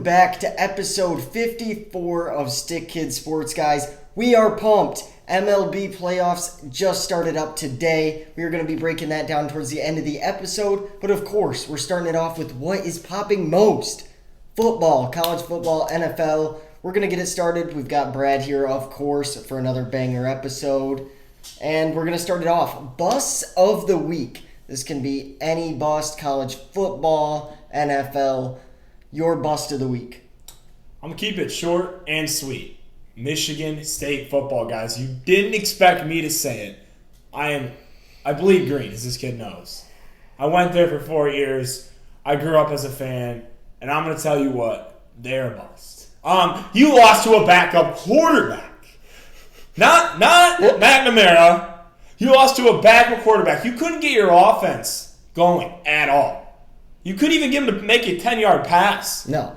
back to episode 54 of StickKid Sports, guys. We are pumped. MLB playoffs just started up today. We are going to be breaking that down towards the end of the episode. But of course, we're starting it off with what is popping most. Football, college football, NFL. We're going to get it started. We've got Brad here, of course, for another banger episode. And we're going to start it off. Busts of the week. This can be any bust, college football, NFL. Your bust of the week. I'm going to keep it short and sweet. Michigan State football, guys. You didn't expect me to say it. I bleed green, as this kid knows. I went there for 4 years. I grew up as a fan. And I'm going to tell you what, they're a bust. You lost to a backup quarterback. Not McNamara. You lost to a backup quarterback. You couldn't get your offense going at all. You couldn't even get him to make a 10-yard pass. No.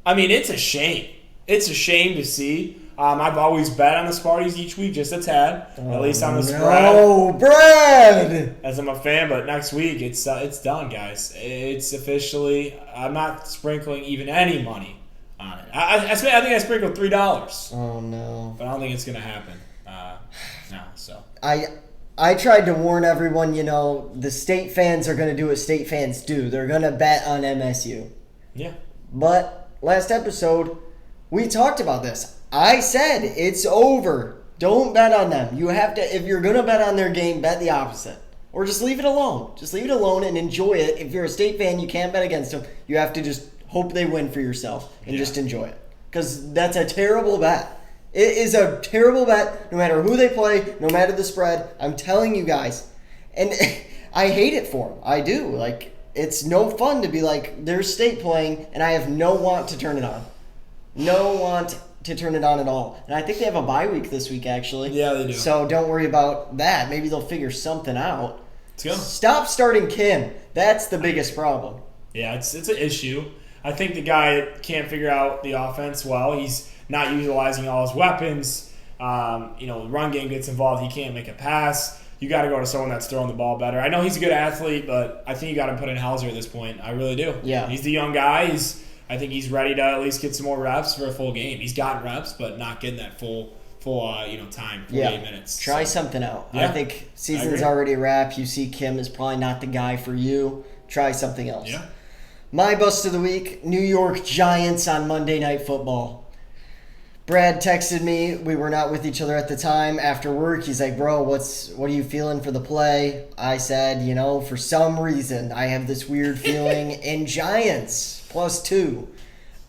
I mean, it's a shame. It's a shame to see. I've always bet on the Sparties each week, just a tad. At least on the spread. Oh, Brad! As I'm a fan, but next week it's done, guys. It's officially. I'm not sprinkling even any money on it. I think I sprinkled $3. Oh no! But I don't think it's gonna happen. No. So I tried to warn everyone. You know, the state fans are gonna do what state fans do. They're gonna bet on MSU. Yeah. But last episode, we talked about this. I said it's over. Don't bet on them. You have to, if you're going to bet on their game, bet the opposite. Or just leave it alone. Just leave it alone and enjoy it. If you're a state fan, you can't bet against them. You have to just hope they win for yourself and just enjoy it. Because that's a terrible bet. It is a terrible bet no matter who they play, no matter the spread. I'm telling you guys. And I hate it for them. I do. Like, it's no fun to be like, there's state playing, and I have no want to turn it on. No want to turn it on at all. And I think they have a bye week this week, actually. Yeah, they do. So don't worry about that. Maybe they'll figure something out. Let's go. Stop starting Kim. That's the biggest problem. Yeah, it's an issue. I think the guy can't figure out the offense well. He's not utilizing all his weapons. The run game gets involved. He can't make a pass. You got to go to someone that's throwing the ball better. I know he's a good athlete, but I think you got to put in Hauser at this point. I really do. Yeah. He's the young guy. I think he's ready to at least get some more reps for a full game. He's gotten reps, but not getting that full time, 48 minutes. Try something out. Yeah. I think season's already wrapped. You see Kim is probably not the guy for you. Try something else. Yeah. My bust of the week, New York Giants on Monday Night Football. Brad texted me. We were not with each other at the time. After work, he's like, bro, what are you feeling for the play? I said, for some reason, I have this weird feeling in Giants. +2.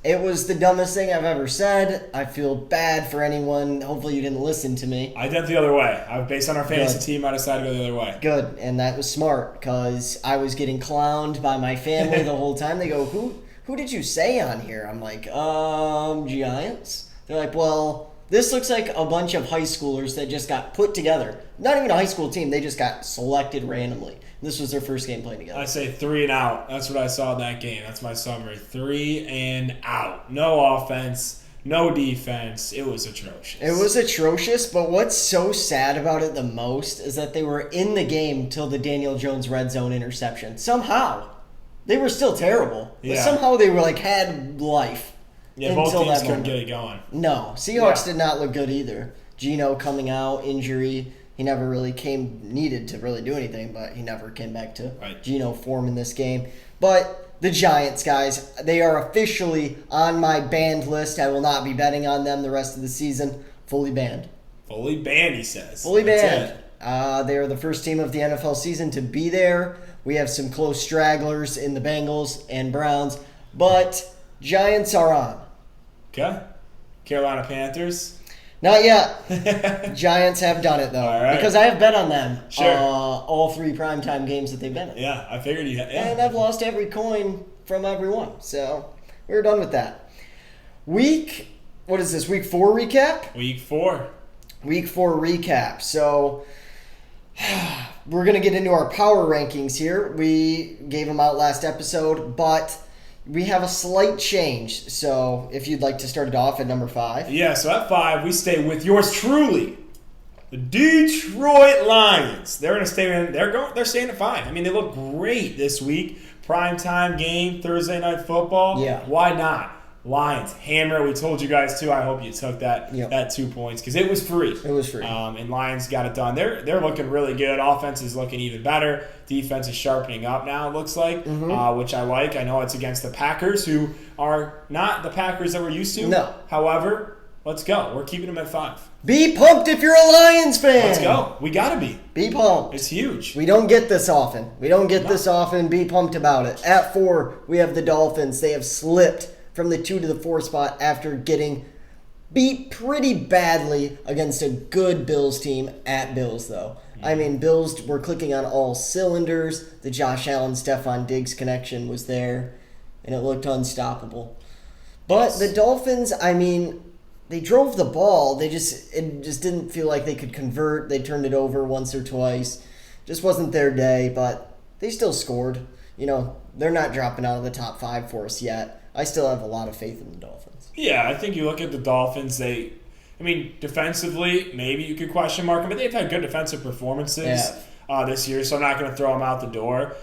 It was the dumbest thing I've ever said. I feel bad for anyone. Hopefully you didn't listen to me. I did the other way. Based on our fantasy team, I decided to go the other way. Good, and that was smart because I was getting clowned by my family the whole time. They go, who did you say on here? I'm like, Giants. They're like, well, this looks like a bunch of high schoolers that just got put together. Not even a high school team. They just got selected randomly. This was their first game playing together. I say 3 and out. That's what I saw in that game. That's my summary. 3 and out. No offense, no defense. It was atrocious. It was atrocious, but what's so sad about it the most is that they were in the game till the Daniel Jones red zone interception. Somehow. They were still terrible. Yeah. But somehow they were had life. Yeah, both teams couldn't get it going. No. Seahawks did not look good either. Geno coming out, injury. He never really needed to really do anything, but he never came back to Geno form in this game. But the Giants, guys, they are officially on my banned list. I will not be betting on them the rest of the season. Fully banned. Fully banned, he says. Fully banned. They are the first team of the NFL season to be there. We have some close stragglers in the Bengals and Browns, but Giants are on. Okay. Carolina Panthers. Not yet. Giants have done it, though. All right. Because I have bet on them. Sure. All 3 primetime games that they've been in. Yeah, I figured you had. Yeah. And I've lost every coin from every one. So, we're done with that. Week 4 recap? Week 4. Week 4 recap. So, we're going to get into our power rankings here. We gave them out last episode, but we have a slight change, so if you'd like to start it off at number 5. Yeah, so at 5, we stay with yours truly, the Detroit Lions. They're going to stay in. They're staying at 5. I mean, they look great this week. Primetime game, Thursday Night Football. Yeah. Why not? Lions, hammer. We told you guys too. I hope you took that that 2 points because it was free. It was free. And Lions got it done. They're looking really good. Offense is looking even better. Defense is sharpening up now, it looks like, which I like. I know it's against the Packers, who are not the Packers that we're used to. No. However, let's go. We're keeping them at 5. Be pumped if you're a Lions fan. Let's go. We got to be. Be pumped. It's huge. We don't get this often. This often. Be pumped about it. At 4, we have the Dolphins. They have slipped from the 2 to the 4 spot after getting beat pretty badly against a good Bills team at Bills, though. I mean, Bills were clicking on all cylinders. The Josh Allen, Stephon Diggs connection was there, and it looked unstoppable. But the Dolphins, I mean, they drove the ball. It just didn't feel like they could convert. They turned it over once or twice. Just wasn't their day, but they still scored. They're not dropping out of the top 5 for us yet. I still have a lot of faith in the Dolphins. Yeah, I think you look at the Dolphins, defensively, maybe you could question mark them, but they've had good defensive performances this year, so I'm not going to throw them out the door.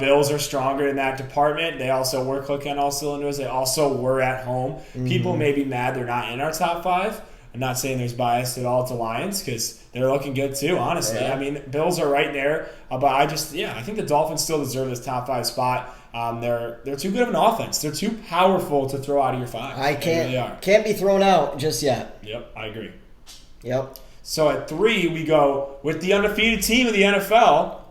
Bills are stronger in that department. They also were clicking on all cylinders. They also were at home. People may be mad they're not in our top 5. I'm not saying there's bias at all to Lions because they're looking good too, honestly. Yeah. I mean, Bills are right there, but I think the Dolphins still deserve this top 5 spot. They're too good of an offense. They're too powerful to throw out of your 5. Can't be thrown out just yet. Yep, I agree. Yep. So at 3, we go with the undefeated team of the NFL,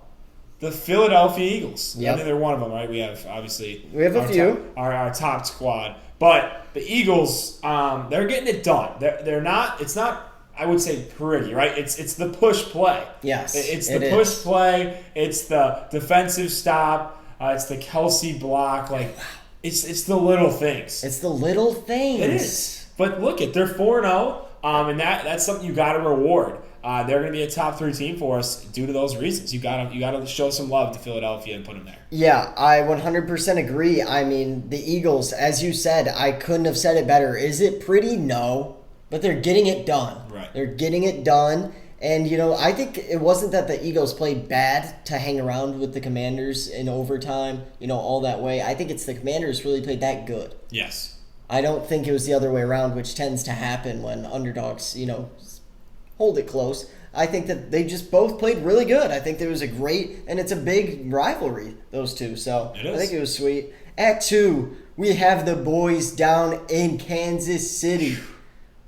the Philadelphia Eagles. Yep. I think they're one of them, right? We have a few. Our top squad. But the Eagles, they're getting it done. They're not. It's not. I would say pretty, right? It's the push play. Yes, it's the push play. It's the defensive stop. It's the Kelsey block. It's the little things. It's the little things. It is. But look, they're 4-0, and that's something you got to reward. They're going to be a top 3 team for us due to those reasons. You got to show some love to Philadelphia and put them there. Yeah, I 100% agree. I mean, the Eagles, as you said, I couldn't have said it better. Is it pretty? No, but they're getting it done. Right. They're getting it done. And, I think it wasn't that the Eagles played bad to hang around with the Commanders in overtime, all that way. I think it's the Commanders really played that good. Yes. I don't think it was the other way around, which tends to happen when underdogs, hold it close. I think that they just both played really good. I think there was and it's a big rivalry, those two. So I think it was sweet. At 2, we have the boys down in Kansas City.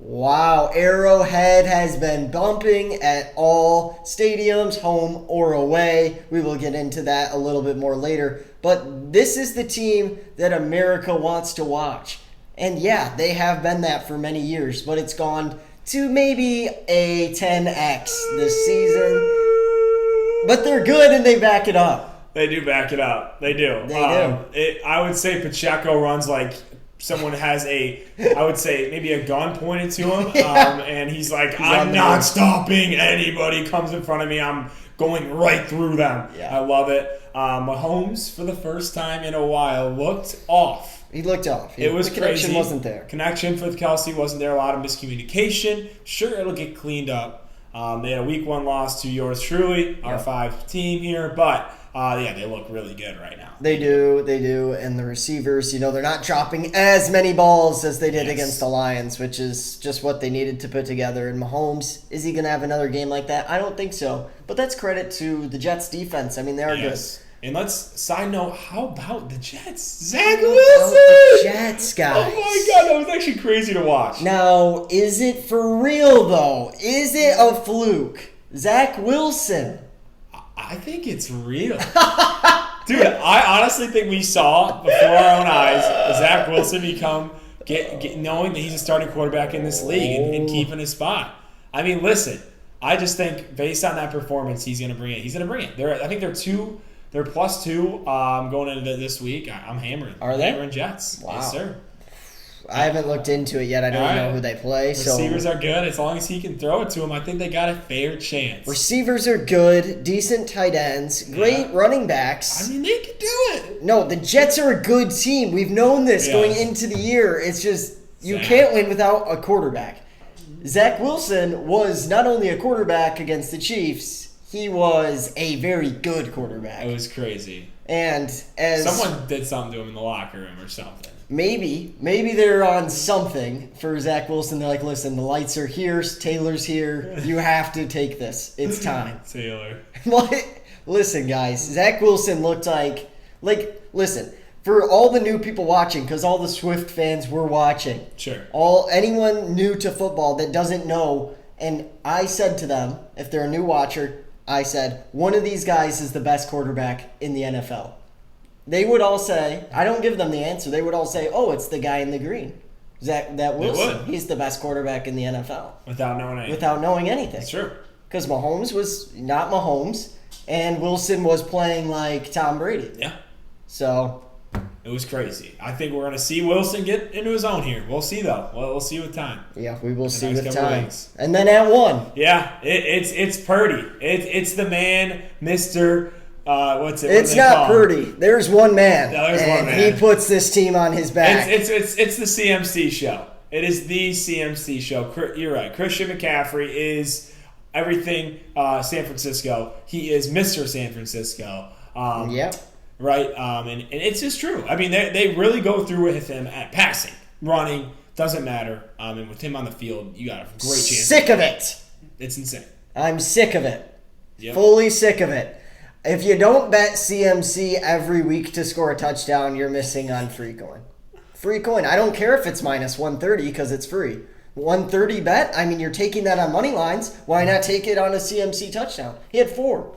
Wow, Arrowhead has been bumping at all stadiums, home or away. We will get into that a little bit more later. But this is the team that America wants to watch. And yeah, they have been that for many years, but it's gone to maybe a 10x this season. But they're good and they back it up. They do back it up. They do. I would say Pacheco runs like someone has maybe a gun pointed to him, and he's like, I'm not stopping anybody comes in front of me. I'm going right through them. Yeah. I love it. Mahomes, for the first time in a while, looked off. He looked off. It was the connection crazy. Wasn't there. Connection with Kelsey wasn't there. A lot of miscommunication. Sure, it'll get cleaned up. They had a week 1 loss to yours truly, our 5 team here, but they look really good right now. They do, and the receivers, they're not dropping as many balls as they did against the Lions, which is just what they needed to put together. And Mahomes, is he going to have another game like that? I don't think so, but that's credit to the Jets' defense. I mean, they are good. And side note, how about the Jets? Zach Wilson! The Jets, guys. Oh my God, that was actually crazy to watch. Now, is it for real, though? Is it a fluke? Zach Wilson. I think it's real. Dude, I honestly think we saw before our own eyes Zach Wilson knowing that he's a starting quarterback in this league and keeping his spot. I mean, listen, I just think based on that performance, he's going to bring it. I think they're +2 going into this week. I'm hammering. Are they? Hammering Jets. Wow. Yes, sir. I haven't looked into it yet. I don't know who they play. Receivers are good. As long as he can throw it to them, I think they got a fair chance. Receivers are good. Decent tight ends. Great running backs. I mean, they can do it. No, the Jets are a good team. We've known this going into the year. It's just you can't win without a quarterback. Zach Wilson was not only a quarterback against the Chiefs, he was a very good quarterback. It was crazy. And as someone did something to him in the locker room or something. maybe they're on something for Zach Wilson. They're like, listen, the lights are here, Taylor's here. You have to take this. It's time. Taylor. What? Listen, guys, Zach Wilson looked like listen, for all the new people watching, because all the Swift fans were watching. Sure. Anyone new to football that doesn't know, and I said to them, if they're a new watcher, I said, one of these guys is the best quarterback in the NFL. They would all say, I don't give them the answer, they would all say, oh, it's the guy in the green. That Wilson. He's the best quarterback in the NFL. Without knowing anything. Without knowing anything. That's true. Because Mahomes was not Mahomes, and Wilson was playing like Tom Brady. Yeah. So it was crazy. I think we're going to see Wilson get into his own here. We'll see, though. We'll see with time. Yeah, we will see with time. And then at 1. Yeah, it's Purdy. It's the man, Mr. What's it? It's not Purdy. There's one man. No, there's one man. He puts this team on his back. It's the CMC show. It is the CMC show. You're right. Christian McCaffrey is everything San Francisco. He is Mr. San Francisco. Yep. Right? And it's just true. I mean, they really go through with him at passing, running, doesn't matter. And with him on the field, you got a great chance. Sick of it. It's insane. I'm sick of it. Yep. Fully sick of it. If you don't bet CMC every week to score a touchdown, you're missing on free coin. Free coin. I don't care if it's minus 130 because it's free. 130 bet, I mean, you're taking that on money lines. Why not take it on a CMC touchdown? He had 4.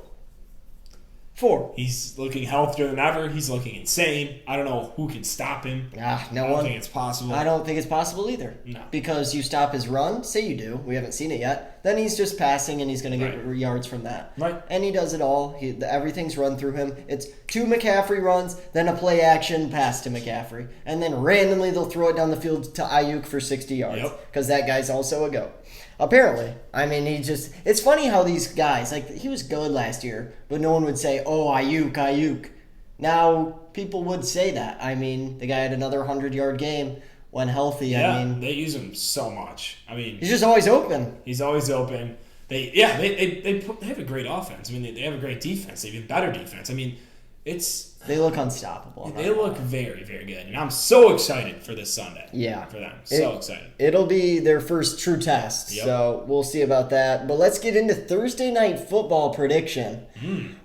He's looking healthier than ever. He's looking insane. I don't know who can stop him. No one. I don't think it's possible. I don't think it's possible either. No. Because you stop his run, say you do, we haven't seen it yet, then he's just passing and he's going to get yards from that. Right. And he does it all. Everything's run through him. It's 2 McCaffrey runs, then a play action pass to McCaffrey. And then randomly they'll throw it down the field to Ayuk for 60 yards. Because that guy's also a GOAT. Apparently. I mean, it's funny how these guys, like, he was good last year, but no one would say, oh, Ayuk. Now, people would say that. I mean, the guy had another 100-yard game when healthy. Yeah, I mean, they use him so much. I mean, he's just always open. He's always open. They have a great offense. I mean, they have a great defense. They have a better defense. I mean, they look unstoppable. They look very, very good. And I'm so excited for this Sunday. Yeah. For them. So excited. It'll be their first true test. Yep. So we'll see about that. But let's get into Thursday night football prediction.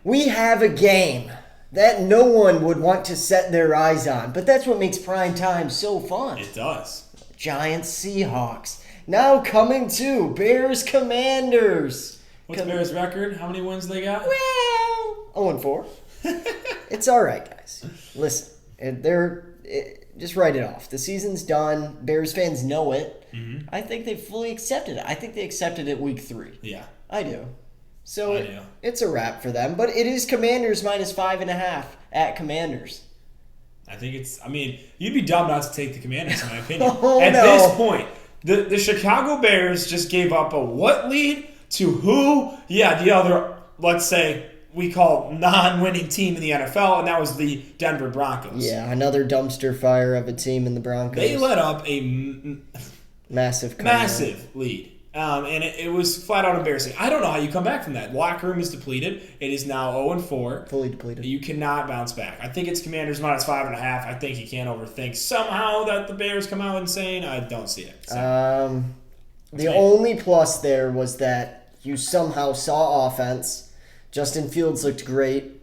We have a game that no one would want to set their eyes on. But that's what makes prime time so fun. It does. Giants Seahawks. Now coming to Bears Commanders. What's Bears' record? How many wins they got? Well, 0-4. It's all right, guys. Listen, just write it off. The season's done. Bears fans know it. Mm-hmm. I think they fully accepted it. I think they accepted it week 3. Yeah. I do. So it's a wrap for them. But it is Commanders minus 5.5 at Commanders. I think you'd be dumb not to take the Commanders, in my opinion. This point, the Chicago Bears just gave up a what lead to who? Yeah, the other, let's say, we call non-winning team in the NFL, and that was the Denver Broncos. Yeah, another dumpster fire of a team in the Broncos. They let up a massive lead, and it was flat out embarrassing. I don't know how you come back from that. Locker room is depleted. It is now 0-4. Fully depleted. You cannot bounce back. I think it's Commanders minus 5.5. I think you can't overthink somehow that the Bears come out insane. I don't see it. So. The only plus there was that you somehow saw offense. Justin Fields looked great,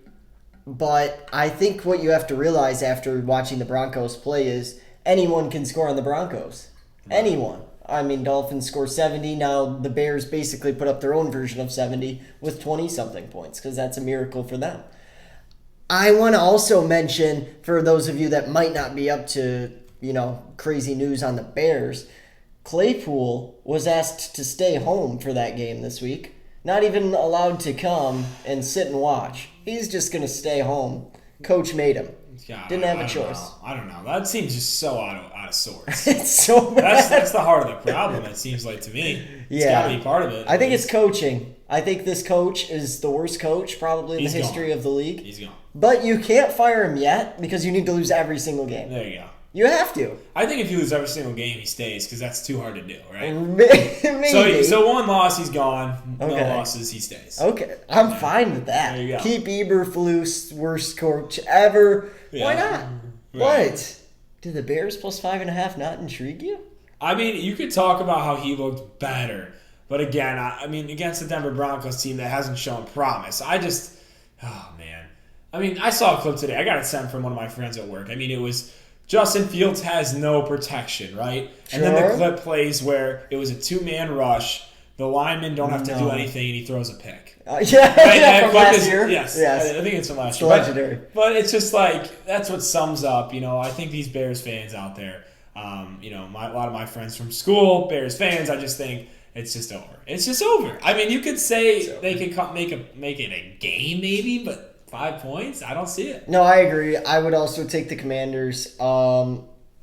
but I think what you have to realize after watching the Broncos play is anyone can score on the Broncos. Right. Anyone. I mean, Dolphins score 70. Now the Bears basically put up their own version of 70 with 20-something points because that's a miracle for them. I want to also mention, for those of you that might not be up to, crazy news on the Bears, Claypool was asked to stay home for that game this week. Not even allowed to come and sit and watch. He's just going to stay home. Coach made him. God, Didn't have a choice. I don't know. That seems just so out of sorts. It's so bad. That's the heart of the problem, it seems like to me. It's got to be part of it. I think it's coaching. I think this coach is the worst coach probably in the history of the league. He's gone. But you can't fire him yet because you need to lose every single game. There you go. You have to. I think if you lose every single game, he stays because that's too hard to do, right? Maybe. So one loss, he's gone. No losses, he stays. Okay. I'm fine with that. There you go. Keep Eberflus, worst coach ever. Yeah. Why not? Right. What? Do the Bears plus 5.5 not intrigue you? I mean, you could talk about how he looked better. But again, I mean, against the Denver Broncos team that hasn't shown promise. Oh, man. I mean, I saw a clip today. I got it sent from one of my friends at work. I mean, it was Justin Fields has no protection, right? Sure. And then the clip plays where it was a two-man rush. The linemen don't have to do anything, and he throws a pick. From last year? Yes. I think it's from last year. Legendary. But it's just like, that's what sums up, I think these Bears fans out there, a lot of my friends from school, Bears fans, I just think it's just over. It's just over. I mean, you could say they could make it a game maybe, but 5 points? I don't see it. No, I agree. I would also take the Commanders.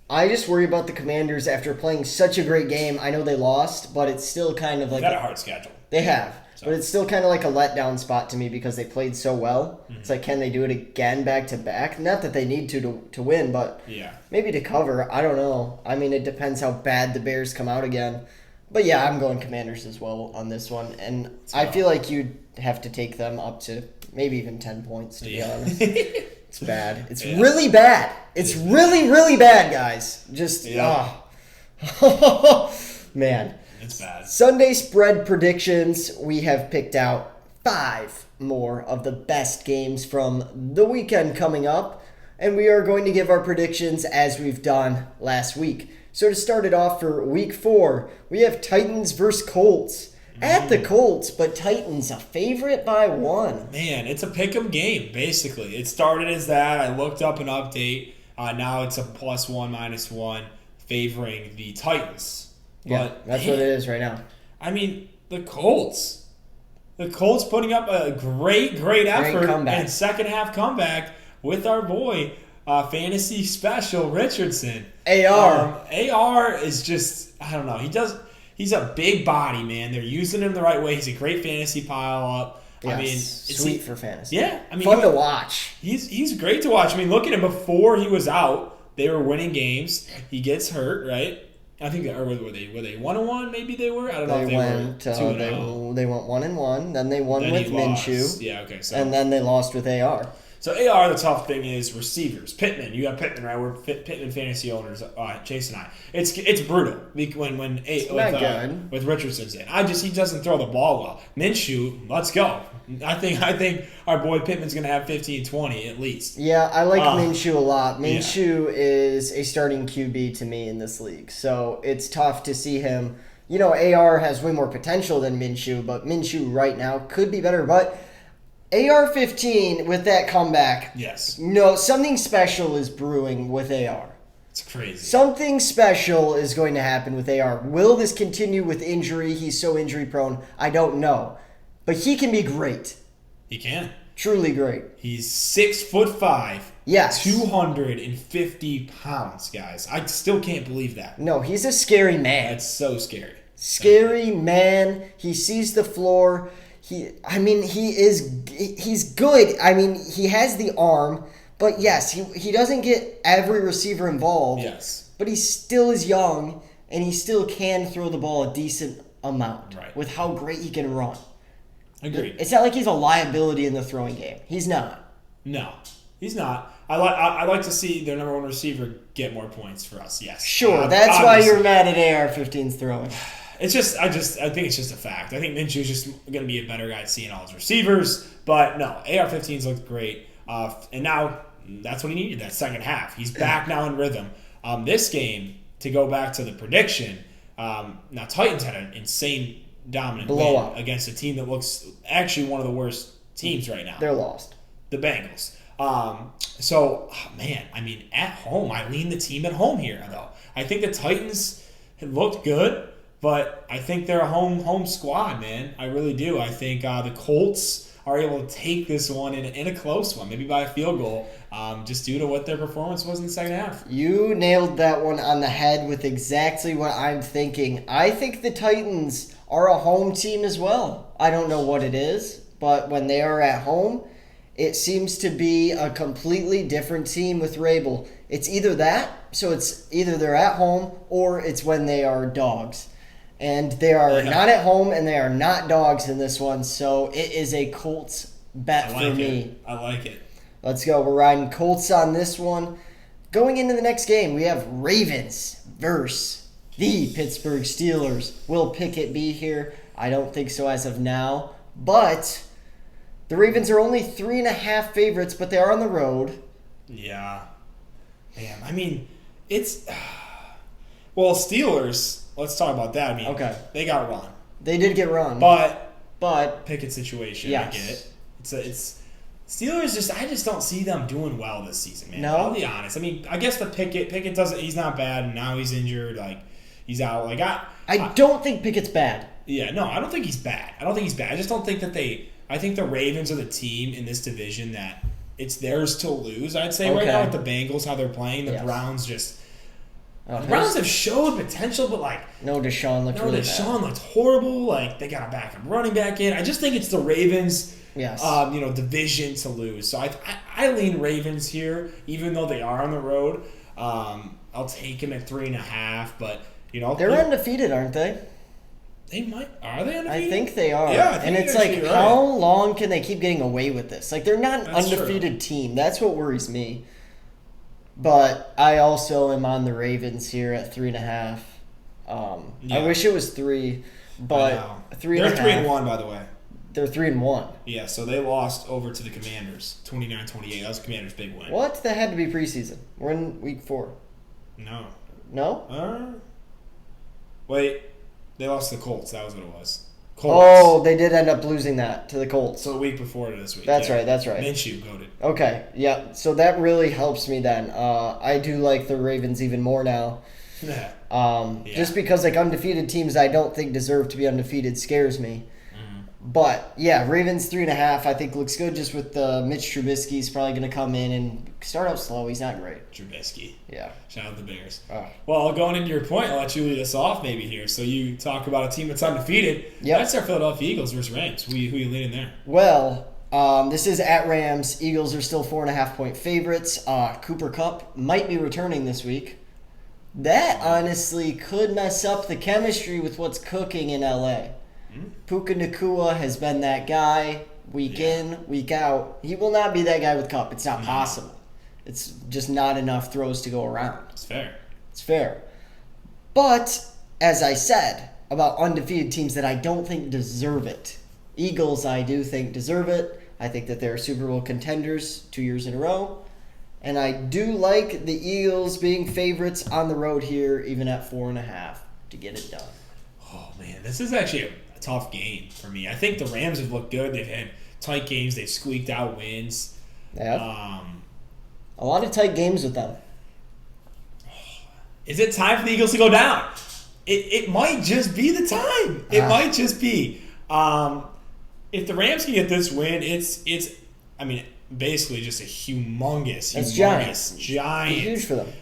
I just worry about the Commanders after playing such a great game. I know they lost, but it's still kind of like... They've got a hard schedule. They have. But it's still kind of like a letdown spot to me because they played so well. Mm-hmm. It's like, can they do it again back-to-back? Not that they need to win, but maybe to cover. I don't know. I mean, it depends how bad the Bears come out again. But yeah, I'm going Commanders as well on this one. And I feel like you'd have to take them up to maybe even 10 points, to be honest. It's bad. It's really bad. It's really, really bad, guys. Just, man. It's bad. Sunday spread predictions. We have picked out 5 more of the best games from the weekend coming up. And we are going to give our predictions as we've done last week. So to start it off for week 4, we have Titans versus Colts. At the Colts, but Titans a favorite by 1. Man, it's a pick'em game, basically. It started as that. I looked up an update. Now it's a +1, -1 favoring the Titans. Yeah, that's what it is right now. I mean, the Colts. The Colts putting up a great effort and second half comeback with our boy, fantasy special Richardson. AR. AR is just, I don't know. He's a big body, man. They're using him the right way. He's a great fantasy pile-up. Yes, I mean, sweet for fantasy. Yeah. I mean, fun to watch. He's great to watch. I mean, look at him. Before he was out, they were winning games. He gets hurt, right? I think, or were they 1-1? Maybe they were. I don't know if they went 2-0. They went 1-1. Then they won with Minshew. Yeah, okay. So. And then they lost with AR. So AR, the tough thing is receivers. Pittman, you got Pittman, right? We're Pittman fantasy owners. Chase and I. It's brutal with Richardson's in. He doesn't throw the ball well. Minshew, let's go. I think our boy Pittman's gonna have 15-20 at least. Yeah, I like Minshew a lot. Minshew is a starting QB to me in this league, so it's tough to see him. AR has way more potential than Minshew, but Minshew right now could be better, but. AR-15 with that comeback. Yes. No, something special is brewing with AR. It's crazy. Something special is going to happen with AR. Will this continue with injury? He's so injury prone. I don't know. But he can be great. He can. Truly great. He's 6'5". Yes. 250 pounds, guys. I still can't believe that. No, he's a scary man. That's so scary. Scary man. He sees the floor. He's good. I mean, he has the arm, but yes, he doesn't get every receiver involved. Yes. But he still is young, and he still can throw the ball a decent amount with how great he can run. Agreed. It's not like he's a liability in the throwing game. He's not. No, he's not. I like to see their number 1 receiver get more points for us. Yes. Sure, that's why you're mad at AR-15's throwing. It's just, I think it's just a fact. I think Minshew's just going to be a better guy at seeing all his receivers. But no, AR-15's looked great. And now that's what he needed, that second half. He's back now in rhythm. This game, to go back to the prediction, now Titans had an insane dominant blowout win against a team that looks actually one of the worst teams right now. They're lost. The Bengals. At home, I lean the team at home here, though. I think the Titans had looked good. But I think they're a home squad, man. I really do. I think the Colts are able to take this one in a close one, maybe by a field goal, just due to what their performance was in the second half. You nailed that one on the head with exactly what I'm thinking. I think the Titans are a home team as well. I don't know what it is, but when they are at home, it seems to be a completely different team with Rabel. It's either that, so it's either they're at home or it's when they are dogs. And they are not at home, and they are not dogs in this one, so it is a Colts bet for me. I like it. Let's go. We're riding Colts on this one. Going into the next game, we have Ravens versus the Pittsburgh Steelers. Will Pickett be here? I don't think so as of now. But the Ravens are only 3.5 favorites, but they are on the road. Yeah. Man, I mean, it's... Well, Steelers, let's talk about that. I mean, Okay. They got run. They did get run. But Pickett situation, yes. I get it. It's Steelers I just don't see them doing well this season, man. No? I'll be honest. I mean, I guess Pickett doesn't, he's not bad, and now he's injured, like, he's out. Like, I don't think Pickett's bad. Yeah, no, I don't think he's bad. I just don't think that I think the Ravens are the team in this division that it's theirs to lose, I'd say, right now with the Bengals, how they're playing. The Browns just... the Browns have showed potential, but, like... No, Deshaun looked really bad. Deshaun looked horrible. Like, they got a backup running back in. I just think it's the Ravens, division to lose. So I lean Ravens here, even though they are on the road. I'll take them at 3.5, but, They're undefeated, aren't they? They might. Are they undefeated? I think they are. Yeah, I think and it's like, right. How long can they keep getting away with this? Like, they're not an That's undefeated team. That's what worries me. But I also am on the Ravens here at 3.5. I wish it was 3, but 3.5. They're 3-1, by the way. They're 3-1. Yeah, so they lost over to the Commanders, 29-28. That was Commanders' big win. What? That had to be preseason. We're in week 4. No. No? Wait. They lost to the Colts. That was what it was. Colts. Oh, they did end up losing that to the Colts. So the week before this week. That's right. Minshew goated. Okay, yeah. So that really helps me then. I do like the Ravens even more now. Just because like undefeated teams I don't think deserve to be undefeated scares me. But yeah, Ravens 3.5 I think looks good just with Mitch Trubisky's probably going to come in and start out slow. He's not great. Trubisky. Yeah. Shout out the Bears. Oh. Well, going into your point, I'll let you lead us off maybe here. So you talk about a team that's undefeated. Yep. That's our Philadelphia Eagles versus Rams. Who you leading there? Well, this is at Rams. Eagles are still 4.5-point favorites. Cooper Kupp might be returning this week. That honestly could mess up the chemistry with what's cooking in LA. Puka Nacua has been that guy week in, week out. He will not be that guy with Kupp. It's not possible. It's just not enough throws to go around. It's fair. But, as I said, about undefeated teams that I don't think deserve it. Eagles, I do think deserve it. I think that they're Super Bowl contenders 2 years in a row. And I do like the Eagles being favorites on the road here, even at 4.5 to get it done. Oh, man. This is actually a tough game for me. I think the Rams have looked good. They've had tight games. They've squeaked out wins. Yeah. A lot of tight games with them. Is it time for the Eagles to go down? It might just be the time. It might just be. If the Rams can get this win, it's basically just a humongous giant huge for them.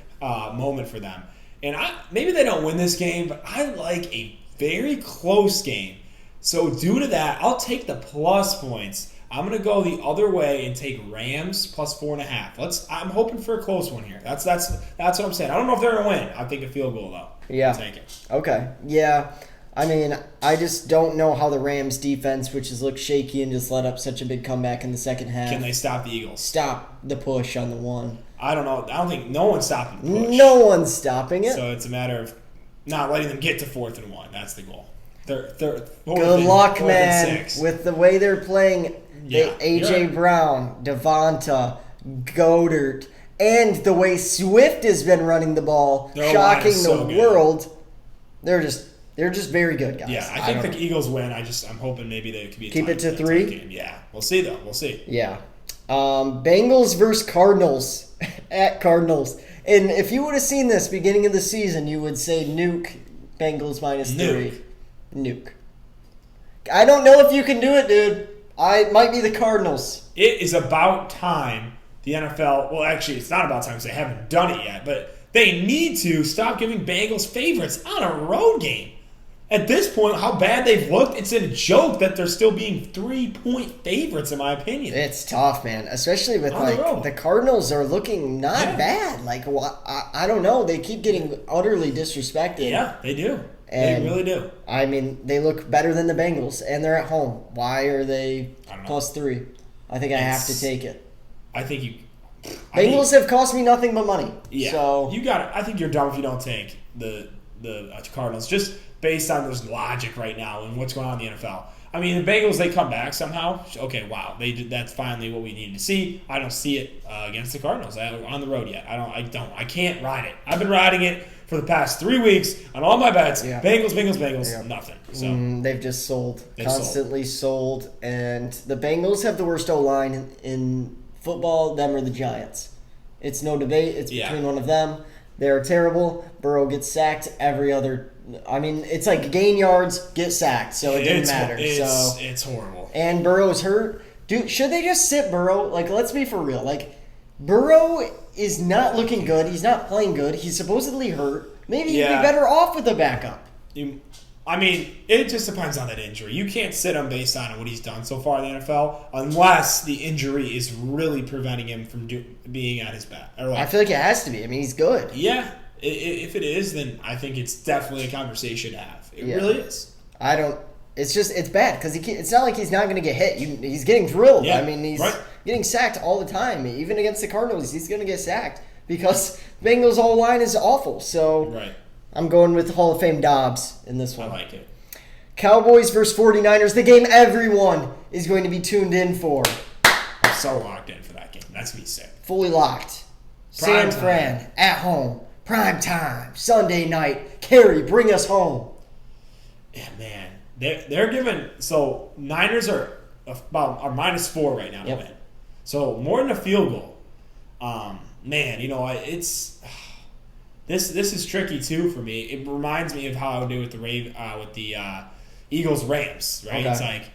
Moment for them. And maybe they don't win this game, but I like a very close game. So due to that, I'll take the plus points. I'm going to go the other way and take Rams plus 4.5. I'm hoping for a close one here. That's what I'm saying. I don't know if they're going to win. I think a field goal, though. Yeah. I'll take it. Okay. Yeah. I mean, I just don't know how the Rams defense, which has looked shaky and just let up such a big comeback in the second half. Can they stop the Eagles? Stop the push on the one. I don't know. I don't think no one's stopping the push. No one's stopping it. So it's a matter of not letting them get to 4th and 1. That's the goal. Good luck, man. With the way they're playing, A.J. Brown, Devonta, Goddard, and the way Swift has been running the ball, shocking the world. They're just very good, guys. Yeah, I think the Eagles win. I'm hoping maybe they could be keep it to 3. Game. Yeah, we'll see though. We'll see. Yeah, Bengals versus Cardinals at Cardinals. And if you would have seen this beginning of the season, you would say nuke Bengals -3. Nuke. I don't know if you can do it, dude. It might be the Cardinals. It is about time the NFL. Well, actually, it's not about time because they haven't done it yet. But they need to stop giving Bengals favorites on a road game. At this point, how bad they've looked, it's a joke that they're still being 3-point favorites, in my opinion. It's tough, man. Especially with, the Cardinals are looking not bad. Like, I don't know. They keep getting utterly disrespected. Yeah, they do. And, they really do. I mean, they look better than the Bengals, and they're at home. Why are they +3? I think I have to take it. I think Bengals have cost me nothing but money. Yeah, so you got it. I think you're dumb if you don't take the Cardinals just based on this logic right now and what's going on in the NFL. I mean, the Bengals, they come back somehow. Okay, wow, that's finally what we needed to see. I don't see it against the Cardinals on the road yet. I can't ride it. I've been riding it for the past 3 weeks on all my bets. Yeah. Bengals, nothing. So they've just constantly sold. And the Bengals have the worst O-line in football. Them or the Giants. It's no debate. It's between one of them. They're terrible. Burrow gets sacked every other. I mean, it's like gain yards, get sacked, so it didn't matter. It's horrible. And Burrow's hurt. Dude, should they just sit Burrow? Like, let's be for real. Like, Burrow is not looking good. He's not playing good. He's supposedly hurt. Maybe he'd be better off with a backup. I mean, it just depends on that injury. You can't sit him based on what he's done so far in the NFL unless the injury is really preventing him from being at his best. I feel like it has to be. I mean, he's good. Yeah. If it is, then I think it's definitely a conversation to have. It really is. It's bad because it's not like he's not going to get hit. He's getting drilled. Yeah, I mean, he's getting sacked all the time. Even against the Cardinals, he's going to get sacked because Bengals' whole line is awful. So I'm going with Hall of Fame Dobbs in this one. I like it. Cowboys versus 49ers, the game everyone is going to be tuned in for. I'm so locked in for that game. That's going to be sick. Fully locked. San Fran at home. Prime time. Sunday night. Carrie, bring us home. Yeah, man. They're giving – so Niners are -4 right now to win. So more than a field goal. Man, it's this is tricky too for me. It reminds me of how I would do with the Eagles Rams, right? Okay. It's like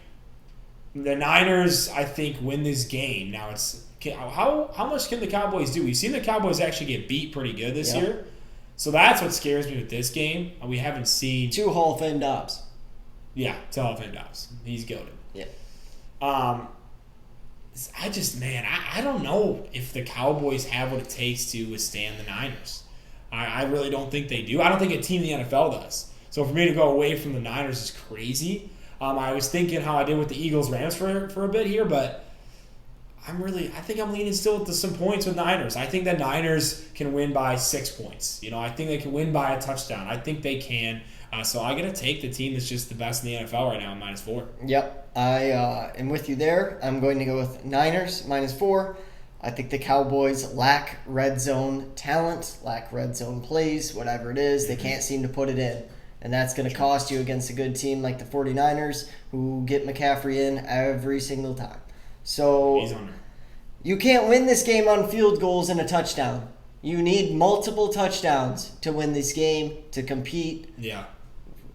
the Niners, I think, win this game. Now it's how much can the Cowboys do? We've seen the Cowboys actually get beat pretty good this year. So that's what scares me with this game. We haven't seen 2 Hall of Fame Dobbs. Yeah, 2 Hall of Fame Dobbs. He's goated. Yeah. I don't know if the Cowboys have what it takes to withstand the Niners. I really don't think they do. I don't think a team in the NFL does. So for me to go away from the Niners is crazy. I was thinking how I did with the Eagles-Rams for a bit here, but I think I'm leaning still to some points with Niners. I think the Niners can win by 6 points. I think they can win by a touchdown. I think they can. So I'm going to take the team that's just the best in the NFL right now, -4. Yep, I am with you there. I'm going to go with Niners, -4. I think the Cowboys lack red zone talent, lack red zone plays, whatever it is. They can't seem to put it in. And that's going to cost you against a good team like the 49ers who get McCaffrey in every single time. So you can't win this game on field goals and a touchdown. You need multiple touchdowns to win this game, to compete. Yeah.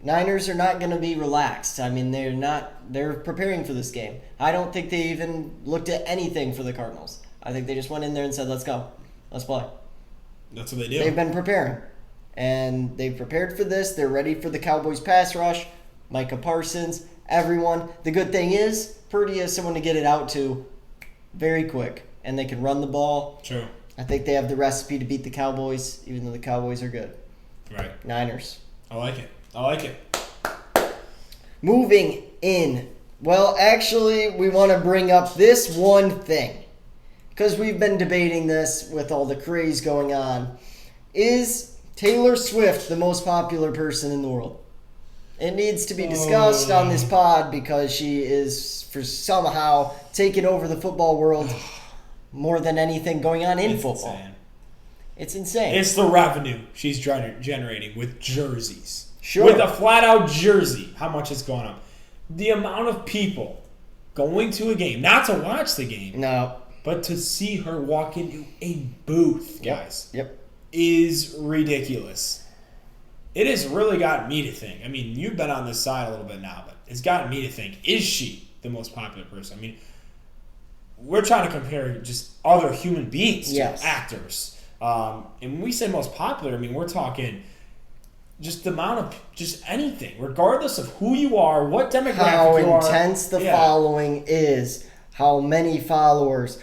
Niners are not going to be relaxed. I mean, they're preparing for this game. I don't think they even looked at anything for the Cardinals. I think they just went in there and said, let's go. Let's play. That's what they do. They've been preparing. And they've prepared for this. They're ready for the Cowboys pass rush. Micah Parsons, everyone. The good thing is, Purdy has someone to get it out to very quick. And they can run the ball. True. I think they have the recipe to beat the Cowboys, even though the Cowboys are good. Right. Niners. I like it. Moving in. Well, actually, we want to bring up this one thing. Because we've been debating this with all the craze going on. Is Taylor Swift the most popular person in the world? It needs to be discussed on this pod because she is for somehow taking over the football world more than anything going on in football. Insane. It's insane. It's the revenue she's generating with jerseys. Sure. With a flat-out jersey, how much it's going up. The amount of people going to a game, not to watch the game, no, but to see her walk into a booth, guys, is ridiculous. It has really gotten me to think. I mean, you've been on this side a little bit now, but it's gotten me to think, is she the most popular person? I mean, we're trying to compare just other human beings to actors. And when we say most popular, I mean, we're talking just the amount of just anything, regardless of who you are, what demographic you are. How intense the following is, how many followers,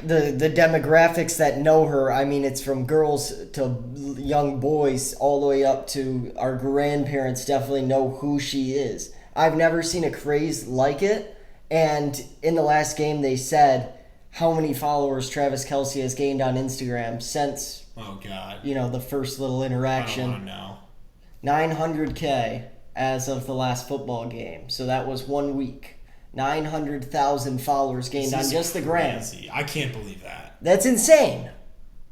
the demographics that know her. I mean, it's from girls to young boys all the way up to our grandparents definitely know who she is. I've never seen a craze like it. And in the last game, they said how many followers Travis Kelce has gained on Instagram since, Oh, God. the first little I don't interaction. want to know. 900K as of the last football game. So that was 1 week. 900,000 followers gained on just the gram. Crazy. I can't believe that. That's insane.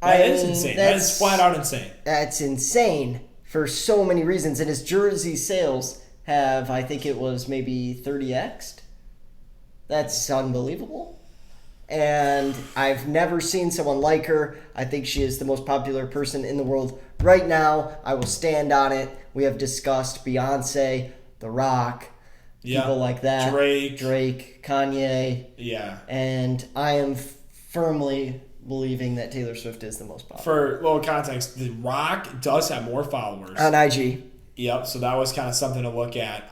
That is insane. That is flat out insane. That's insane for so many reasons. And his jersey sales have, I think it was maybe 30x'd. That's unbelievable. And I've never seen someone like her. I think she is the most popular person in the world right now. I will stand on it. We have discussed Beyonce, The Rock, people like that. Drake, Kanye. Yeah. And I am firmly believing that Taylor Swift is the most popular. For little context, The Rock does have more followers. On IG. Yep, so that was kind of something to look at.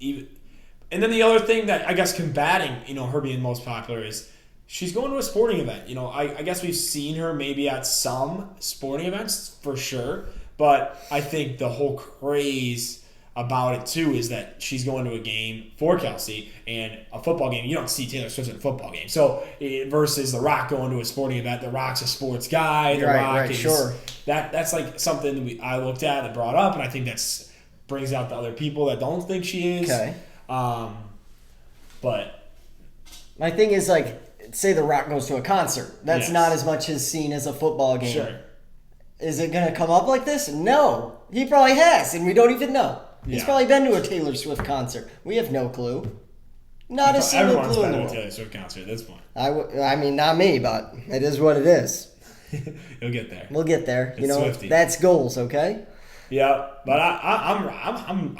And then the other thing that I guess combating, her being most popular is she's going to a sporting event. I guess we've seen her maybe at some sporting events for sure, but I think the whole craze about it too is that she's going to a game for Kelce and a football game. You don't see Taylor Swift at a football game. So versus The Rock going to a sporting event, The Rock's a sports guy. The Rock is sure. That's like something I looked at and brought up, and I think that's brings out the other people that don't think she is. Okay. But my thing is say The Rock goes to a concert. That's Yes. not as much as seen as a football game. sure. Is it going to come up like this? No. He probably has, and we don't even know. He's Yeah. probably been to a Taylor Swift concert. We have no clue. Not a single Everyone's clue in been the to a world. Taylor Swift concert at this point. I mean, not me, but it is what it is. You'll get there. We'll get there. It's Swiftie. That's goals, okay? Yeah, but I'm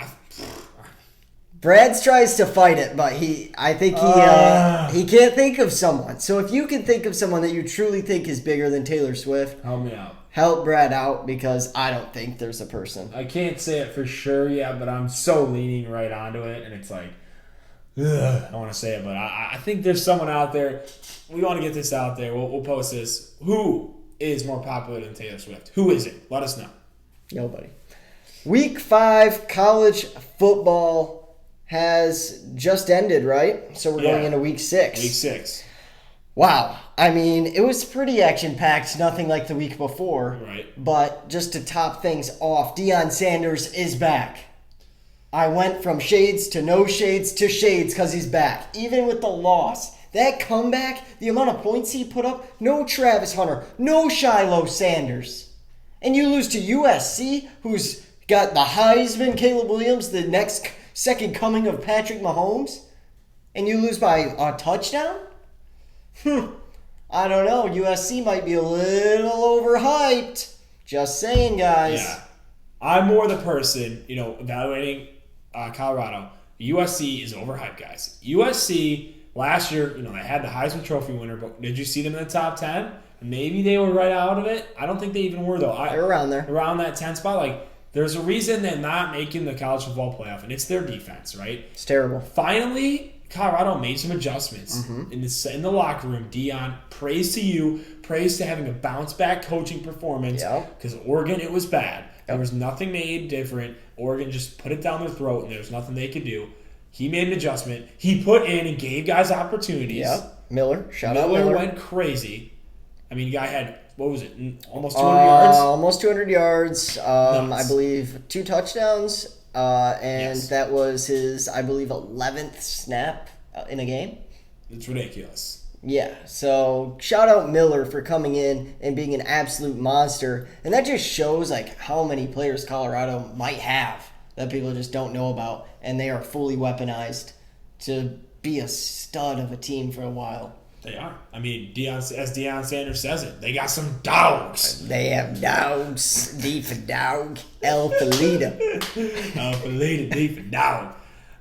Brad's tries to fight it, but I think he can't think of someone. So if you can think of someone that you truly think is bigger than Taylor Swift, help me out. help Brad out, because I don't think there's a person. I can't say it for sure yet, but I'm so leaning right onto it, and it's like, ugh, I want to say it, but I think there's someone out there. We want to get this out there. We'll post this. Who is more popular than Taylor Swift? Who is it? Let us know. Nobody. Week 5 college football has just ended, right? So we're going into week 6. Week 6. Wow. I mean, it was pretty action-packed, nothing like the week before. Right. But just to top things off, Deion Sanders is back. I went from shades to no shades to shades because he's back. Even with the loss. That comeback, the amount of points he put up, no Travis Hunter, no Shiloh Sanders. And you lose to USC, who's got the Heisman, Caleb Williams, the next second coming of Patrick Mahomes, and you lose by a touchdown? I don't know. USC might be a little overhyped. Just saying, guys. Yeah. I'm more the person, evaluating Colorado. USC is overhyped, guys. USC, last year, they had the Heisman Trophy winner, but did you see them in the top 10? Maybe they were right out of it. I don't think they even were, though. They're around there. Around that 10 spot. There's a reason they're not making the college football playoff, and it's their defense, right? It's terrible. Finally, Colorado made some adjustments in the locker room. Deion, praise to you. Praise to having a bounce-back coaching performance. Because Oregon, it was bad. There was nothing made different. Oregon just put it down their throat, and there was nothing they could do. He made an adjustment. He put in and gave guys opportunities. Yep. Miller. Shout out Miller. Miller went crazy. I mean, the guy had, what was it, almost 200 yards? Almost 200 yards. I believe 2 touchdowns. And that was his, I believe, 11th snap in a game. It's ridiculous. Yeah, so shout out Miller for coming in and being an absolute monster. And that just shows how many players Colorado might have that people just don't know about. And they are fully weaponized to be a stud of a team for a while. They are. I mean, as Deion Sanders says it, they got some dogs. They have dogs. D for dog. L for leader. L for leader, D for dog.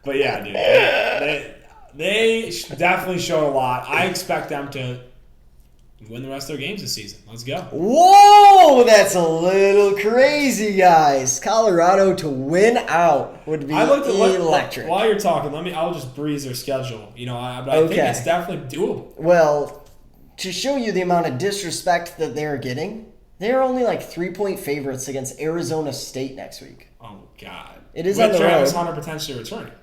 But yeah, dude, they definitely showed a lot. I expect them to win the rest of their games this season. Let's go. Whoa, that's a little crazy, guys. Colorado to win out would be electric. While you're talking, I'll just breeze their schedule. But I think it's definitely doable. Well, to show you the amount of disrespect that they're getting, they're only 3-point favorites against Arizona State next week. Oh God. It is on the road. Travis Hunter potentially returning.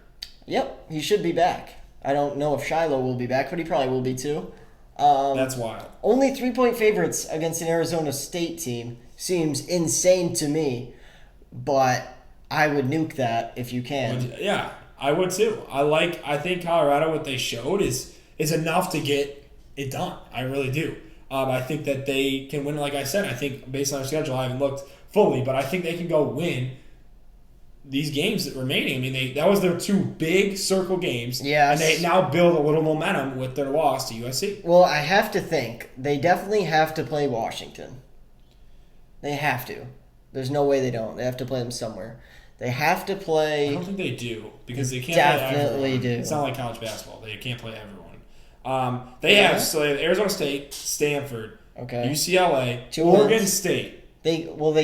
Yep, he should be back. I don't know if Shiloh will be back, but he probably will be too. That's wild. Only 3-point favorites against an Arizona State team seems insane to me, but I would nuke that if you can. Yeah, I would too. I think Colorado, what they showed is enough to get it done. I really do. I think that they can win. Like I said, I think based on their schedule, I haven't looked fully, but I think they can go win these games that remaining. I mean, that was their 2 big circle games. Yes. And they now build a little momentum with their loss to USC. Well, I have to think they definitely have to play Washington. They have to. There's no way they don't. They have to play them somewhere. They have to play. I don't think they do because they can't definitely play everyone. do. It's not like college basketball. They can't play everyone. They have Arizona State, Stanford, UCLA, Oregon State. They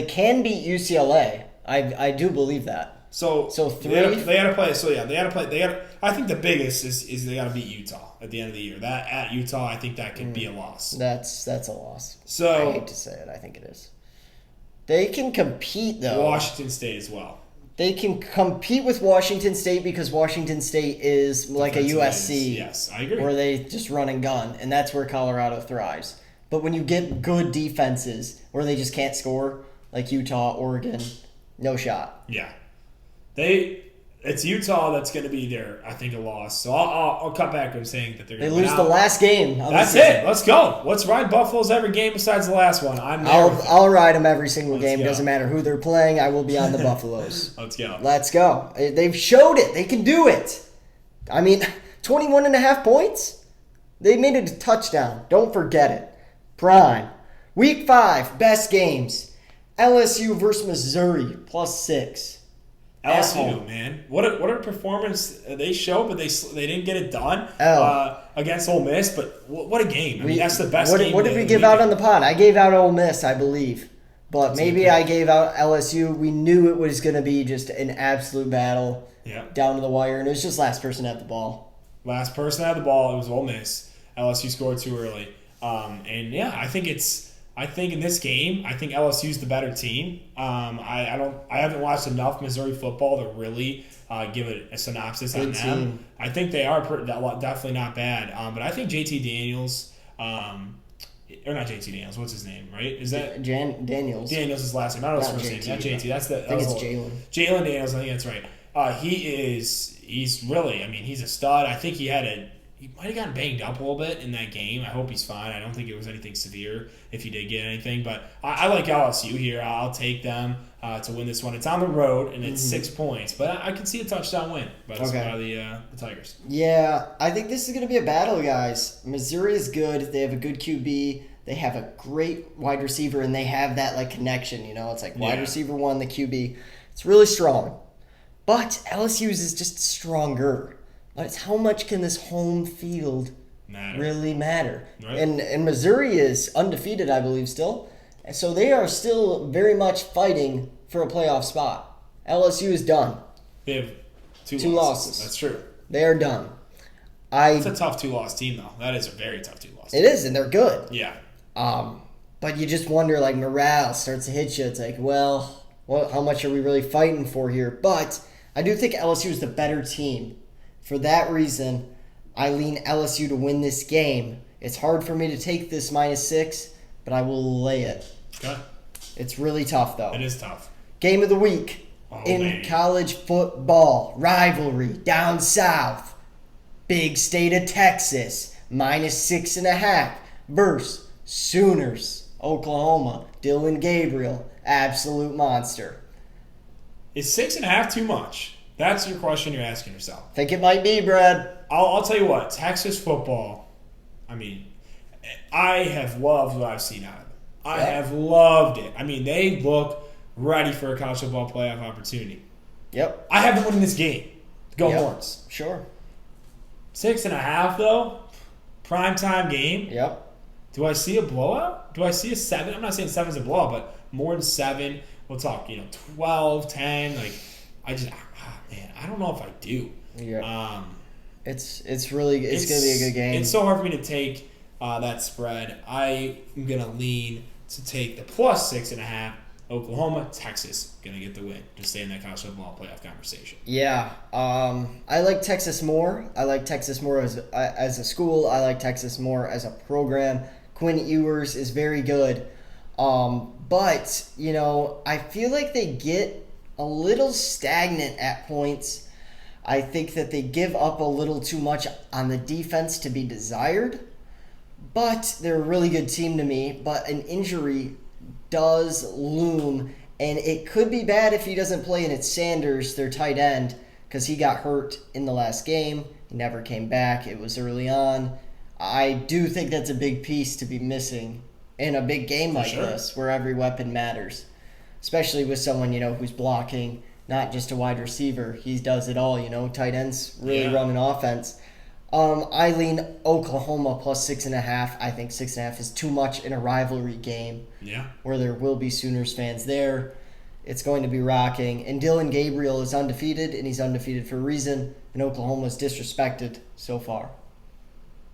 can beat UCLA. I do believe that. So 3. They had to play. So yeah, they had to play. I think the biggest is they got to beat Utah at the end of the year. That at Utah, I think that could be a loss. That's a loss. So I hate to say it. I think it is. They can compete though. Washington State as well. They can compete with Washington State because Washington State is like a USC. Yes, I agree. Where they just run and gun, and that's where Colorado thrives. But when you get good defenses where they just can't score, like Utah, Oregon, no shot. Yeah. It's Utah that's going to be there, I think, a loss. So I'll cut back on saying that they're going to lose the last game. That's it. Let's go. Let's ride Buffalo's every game besides the last one. I'll ride them every single game. Go. Doesn't matter who they're playing. I will be on the Buffaloes. Let's go. Let's go. They've showed it. They can do it. I mean, 21.5 points? They made it a touchdown. Don't forget it. Prime. Week 5, best games. LSU versus Missouri, +6. LSU, man, what a performance they showed, but they didn't get it done against Ole Miss. But what a game! I mean, that's the best game. What did we give out on the pod? I gave out Ole Miss, I believe, but maybe I gave out LSU. We knew it was going to be just an absolute battle, down to the wire, and it was just last person at the ball. Last person at the ball, it was Ole Miss. LSU scored too early, and I think in this game, I think LSU's the better team. I haven't watched enough Missouri football to really give it a synopsis on them. I think they are definitely not bad. But I think JT Daniels, or not JT Daniels, what's his name? Right? Is that Daniels? Daniels is last name. I don't know his first name. Not JT. I think it's Jalen. Jalen Daniels. I think that's right. He's really. I mean, he's a stud. I think he might have gotten banged up a little bit in that game. I hope he's fine. I don't think it was anything severe if he did get anything. But I like LSU here. I'll take them to win this one. It's on the road, and it's 6 points. But I can see a touchdown win by the Tigers. Yeah, I think this is going to be a battle, guys. Missouri is good. They have a good QB. They have a great wide receiver, and they have that connection. It's like wide receiver 1, the QB. It's really strong. But LSU's is just stronger. But it's how much can this home field really matter? Right. And Missouri is undefeated, I believe, still. So they are still very much fighting for a playoff spot. LSU is done. They have two losses. That's true. They are done. It's a tough 2-loss team, though. That is a very tough 2-loss team. It is, and they're good. Yeah. But you just wonder, morale starts to hit you. It's like, well, how much are we really fighting for here? But I do think LSU is the better team. For that reason, I lean LSU to win this game. It's hard for me to take this -6, but I will lay it. Okay. It's really tough, though. It is tough. Game of the week in college football. Rivalry down south. Big state of Texas. -6.5 versus Sooners. Oklahoma. Dylan Gabriel. Absolute monster. Is 6.5 too much? That's your question you're asking yourself. Think it might be, Brad. I'll tell you what. Texas football, I mean, I have loved what I've seen out of it. I have loved it. I mean, they look ready for a college football playoff opportunity. Yep. I have them winning this game. Go Horns. Sure. 6.5, though. Primetime game. Yep. Do I see a blowout? Do I see a 7? I'm not saying 7's a blowout, but more than 7. We'll talk, 12, 10. Man, I don't know if I do. Yeah. It's going to be a good game. It's so hard for me to take that spread. I am going to lean to take the +6.5 Oklahoma, Texas going to get the win to stay in that college football playoff conversation. Yeah, I like Texas more. I like Texas more as a school. I like Texas more as a program. Quinn Ewers is very good. But, I feel like they get a little stagnant at points. I think that they give up a little too much on the defense to be desired. But they're a really good team to me. But an injury does loom. And it could be bad if he doesn't play, and it's Sanders, their tight end, because he got hurt in the last game. He never came back. It was early on. I do think that's a big piece to be missing in a big game like this, where every weapon matters, especially with someone, who's blocking, not just a wide receiver. He does it all, tight ends really run an offense. I lean Oklahoma plus 6.5. I think 6.5 is too much in a rivalry game where there will be Sooners fans there. It's going to be rocking. And Dylan Gabriel is undefeated, and he's undefeated for a reason, and Oklahoma's disrespected so far.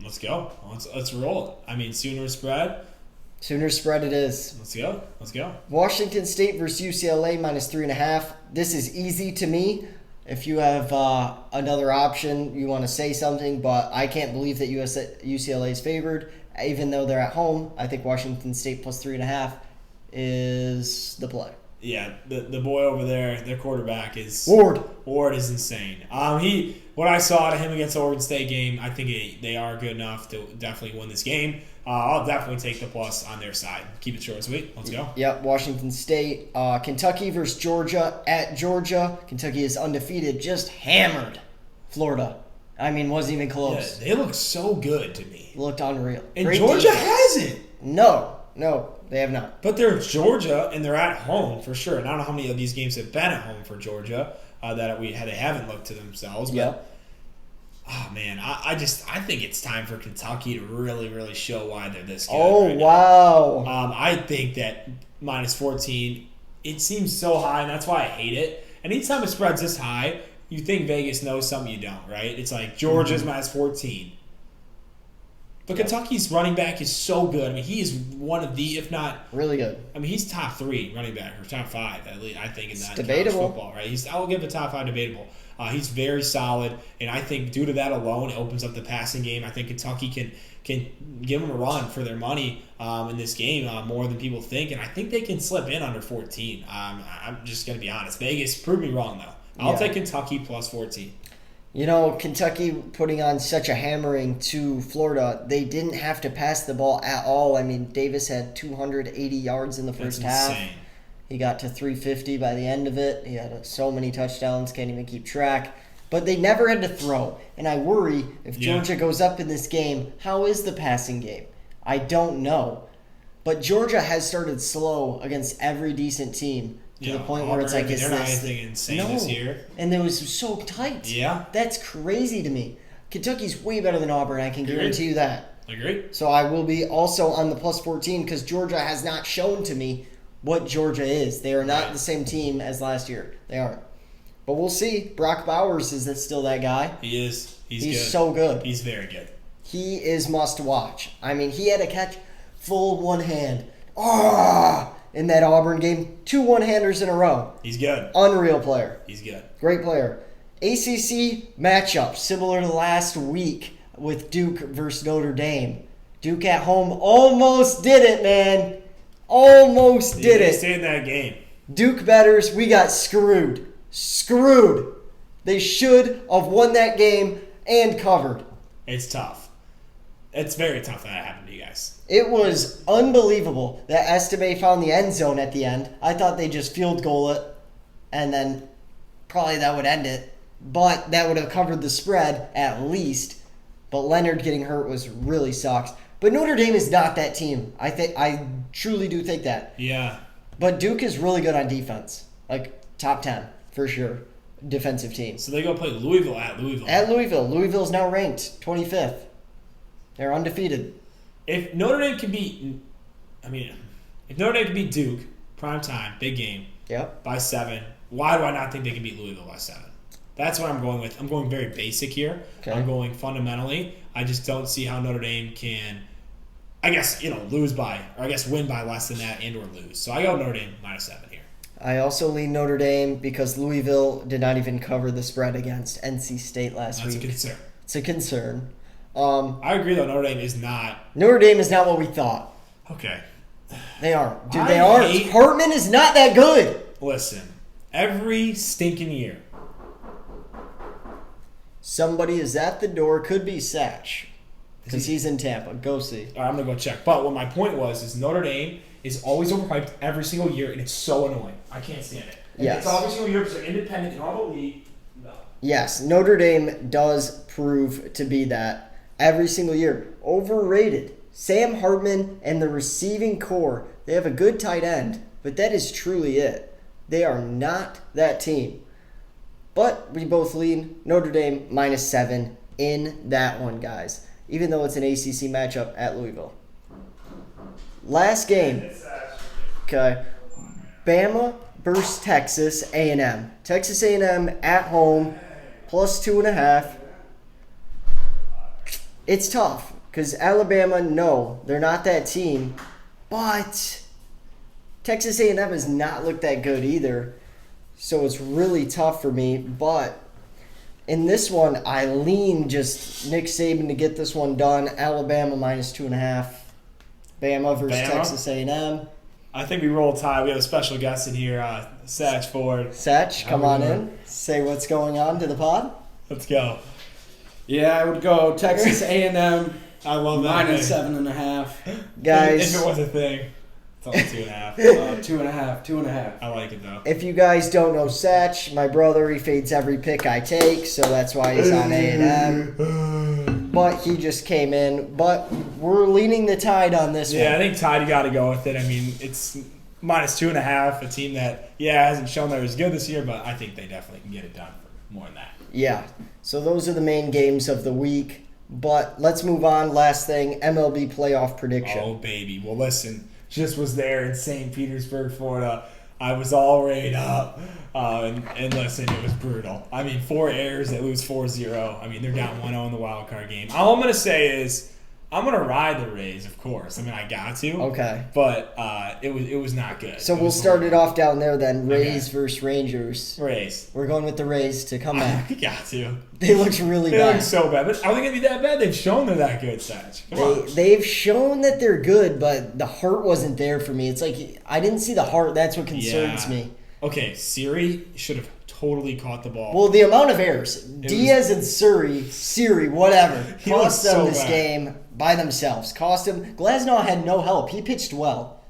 Let's go. Let's roll it. Sooners spread. Sooners spread it is. Let's go. Washington State versus UCLA minus 3.5. This is easy to me. If you have another option, you want to say something, but I can't believe that UCLA is favored, even though they're at home. I think Washington State plus 3.5 is the play. Yeah, the boy over there, their quarterback is Ward. Ward is insane. What I saw to him against the Oregon State game, I think they are good enough to definitely win this game. I'll definitely take the plus on their side. Keep it short and sweet. Let's go. Yep, Washington State. Kentucky versus Georgia at Georgia. Kentucky is undefeated, just hammered Florida. Wasn't even close. Yeah, they look so good to me. Looked unreal. And great Georgia defense. Hasn't. No, they have not. But they're Georgia, and they're at home for sure. And I don't know how many of these games have been at home for Georgia that they haven't looked to themselves. But, yep. Oh, man, I think it's time for Kentucky to really, really show why they're this good. Oh, right wow. Now. I think that minus 14, it seems so high, and that's why I hate it. And anytime it spreads this high, you think Vegas knows something you don't, right? It's like Georgia's minus 14. But Kentucky's running back is so good. He is one of the, if not... Really good. He's top 3 running back, or top 5, at least, I think, in that debatable. College football, right? I'll give the top 5 debatable. He's very solid, and I think due to that alone, it opens up the passing game. I think Kentucky can give them a run for their money in this game more than people think, and I think they can slip in under 14. I'm just going to be honest. Vegas, prove me wrong, though. I'll take Kentucky plus 14. Kentucky putting on such a hammering to Florida, they didn't have to pass the ball at all. Davis had 280 yards in the first half. Insane. He got to 350 by the end of it. He had so many touchdowns, can't even keep track. But they never had to throw. And I worry if Georgia goes up in this game, how is the passing game? I don't know. But Georgia has started slow against every decent team. To the point where it's like, they're not anything insane this year. And it was so tight. Yeah. That's crazy to me. Kentucky's way better than Auburn, I can guarantee you that. Agreed. So I will be also on the plus 14 because Georgia has not shown to me what Georgia is. They are not the same team as last year. They aren't. But we'll see. Brock Bowers, is that still that guy? He is. He's good. So good. He's very good. He is must watch. He had a catch full one hand. In that Auburn game, 2 one-handers in a row. He's good. Unreal player. He's good. Great player. ACC matchup, similar to last week with Duke versus Notre Dame. Duke at home almost did it, man. Almost did it. They stayed in that game. Duke bettors, we got screwed. Screwed. They should have won that game and covered. It's tough. It's very tough that happened to you guys. It was unbelievable that Estime found the end zone at the end. I thought they just field goal it, and then probably that would end it. But that would have covered the spread at least. But Leonard getting hurt was really sucks. But Notre Dame is not that team. I truly do think that. Yeah. But Duke is really good on defense. Top 10, for sure. Defensive team. So they go play Louisville at Louisville. At Louisville. Louisville's now ranked 25th. They're undefeated. If Notre Dame can beat Duke, prime time, big game, by 7, why do I not think they can beat Louisville by 7? That's what I'm going with. I'm going very basic here. Okay. I'm going fundamentally. I just don't see how Notre Dame can I guess, lose by, or I guess win by less than that and or lose. So I go Notre Dame -7 here. I also lean Notre Dame because Louisville did not even cover the spread against NC State last week. That's a concern. It's a concern. I agree, though. Notre Dame is not. Notre Dame is not what we thought. Okay. They aren't. Dude, they aren't. Hartman is not that good. Listen, every stinking year. Somebody is at the door. Could be Satch. Because he's in Tampa. Go see. All right, I'm going to go check. But what my point was is Notre Dame is always overhyped every single year, and it's so annoying. I can't stand it. And Yes. It's every single year because they're independent in all the league. No. Yes, Notre Dame does prove to be that every single year. Overrated. Sam Hartman and the receiving core, they have a good tight end, but that is truly it. They are not that team. But we both lean Notre Dame -7 in that one, guys, even though it's an ACC matchup at Louisville. Last game. Okay. Bama versus Texas A&M. Texas A&M at home, +2.5. It's tough because Alabama, no, they're not that team. But Texas A&M has not looked that good either. So it's really tough for me. But in this one, I lean just Nick Saban to get this one done. Alabama -2.5. Bama versus Texas A&M. I think we roll Tide. We have a special guest in here, Satch Ford. Satch, come on in. Say what's going on to the pod. Let's go. Yeah, I would go Texas A&M. I love that. -7.5. Guys, If it was a thing, it's only 2.5. 2.5. I like it, though. if you guys don't know Satch, my brother, he fades every pick I take, so that's why he's on A&M. But he just came in. But we're leaning the Tide on this Yeah, I one. think Tide, you got to go with it. I mean, it's -2.5, a team that, hasn't shown that it was good this year, but I think they definitely can get it done for more than that. Yeah. So those are the main games of the week. But let's move on. Last thing, MLB playoff prediction. Oh, baby. Well, listen, just was there in St. Petersburg, Florida. I was all rayed up. And listen, it was brutal. I mean, 4 errors, they lose 4-0. I mean, they're down 1-0 in the wild card game. All I'm going to say is I'm going to ride the Rays, of course. I mean, I got to. Okay. But it was not good. So we'll start it off down there then. Rays versus Rangers. Rays. We're going with the Rays to come back. I got to. They look really They bad. look so bad. But are they going to be that bad? They've shown they're that good, Satch. Come on. They've shown that they're good, but the heart wasn't there for me. It's like I didn't see the heart. That's what concerns me. Okay, Siri should have totally caught the ball. Well, the amount of errors. Diaz and Siri, whatever, He cost looked them so this bad. game by themselves. Cost him. Glasnow had no help. He pitched well.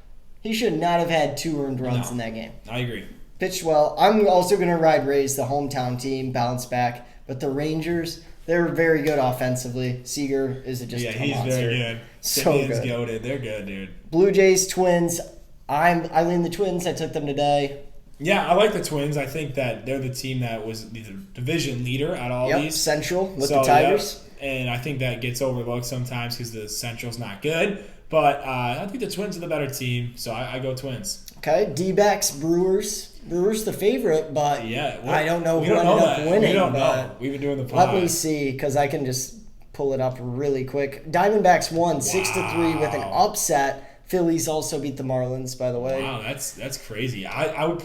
He should not have had 2 earned runs in that game. I agree. Pitched well. I'm also going to ride Rays, the hometown team, bounce back. But the Rangers, they're very good offensively. Seager is just a he's monster. very good. So Simeon's good. goated. They're good, dude. Blue Jays, Twins. I lean the Twins. I took them today. Yeah, I like the Twins. I think that they're the team that was the division leader at all these. Central with So, the Tigers. yeah, and I think that gets overlooked sometimes because the Central's not good. But I think the Twins are the better team, so I go Twins. Okay, D-backs, Brewers. Brewers the favorite, but Yeah, I don't know we who don't ended know up that. winning. We don't but know. We've been doing the pod. Let me see, because I can just pull it up really quick. Diamondbacks won 6-3 with an upset. Phillies also beat the Marlins, by the way. Wow, that's crazy. I would.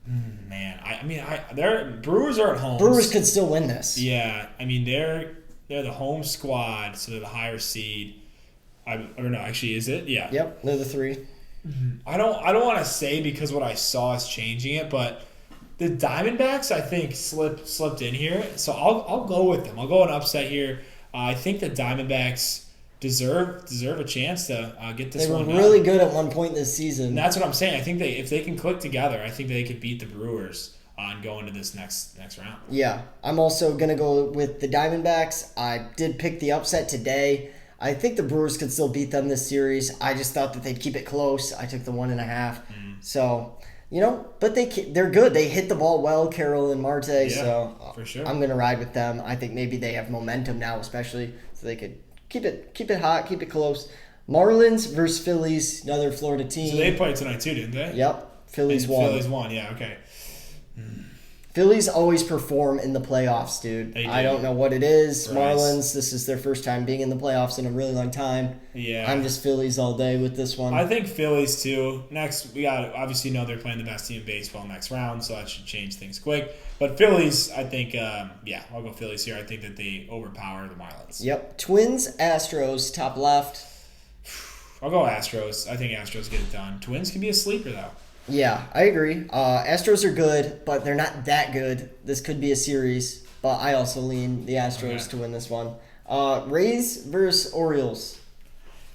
Man, they're Brewers are at home. Brewers could still win this. Yeah, I mean they're the home squad, so they're the higher seed. Or no, actually, is it? Yeah. Yep, they're the 3. I don't want to say because what I saw is changing it, but the Diamondbacks I think slipped in here, so I'll go with them. I'll go an upset here. I think the Diamondbacks deserve a chance to get this one. They were really good at one point this season. And that's what I'm saying. I think if they can click together, I think they could beat the Brewers and go into this next round. Yeah, I'm also going to go with the Diamondbacks. I did pick the upset today. I think the Brewers could still beat them this series. I just thought that they'd keep it close. I took the 1.5. So, but they're good. They hit the ball well, Carroll and Marte. So for sure. I'm going to ride with them. I think maybe they have momentum now, especially, so they could keep it hot, keep it close. Marlins versus Phillies, another Florida team. So they played tonight too, didn't they? Yep, Phillies won. Phillies won. Yeah. Okay. Phillies always perform in the playoffs, dude. They do. I don't know what it is. Right. Marlins, this is their first time being in the playoffs in a really long time. Yeah. I'm just Phillies all day with this one. I think Phillies too. Next, we got obviously know they're playing the best team in baseball next round, so that should change things quick. But Phillies, I think, I'll go Phillies here. I think that they overpower the Marlins. Yep. Twins, Astros, top left. I'll go Astros. I think Astros get it done. Twins can be a sleeper though. Yeah, I agree. Astros are good, but they're not that good. This could be a series, but I also lean the Astros to win this one. Rays versus Orioles.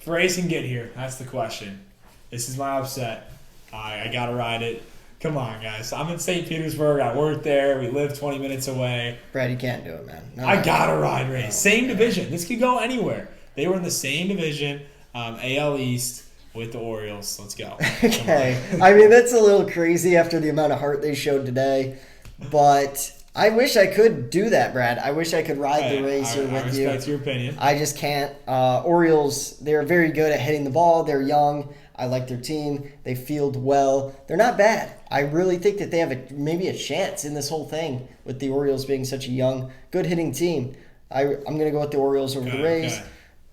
If Rays can get here, that's the question. This is my upset. I gotta ride it. Come on, guys. I'm in St. Petersburg. I work there. We live 20 minutes away. Brad, you can't do it, man. No, I gotta ride Rays. Same division. This could go anywhere. They were in the same division, AL East. With the Orioles. Let's go. Okay. I mean, that's a little crazy after the amount of heart they showed today. But I wish I could do that, Brad. I wish I could ride the Rays here with you. I respect your opinion. I just can't. Orioles, they're very good at hitting the ball. They're young. I like their team. They field well. They're not bad. I really think that they have maybe a chance in this whole thing with the Orioles being such a young, good hitting team. I'm going to go with the Orioles over the Rays. Okay.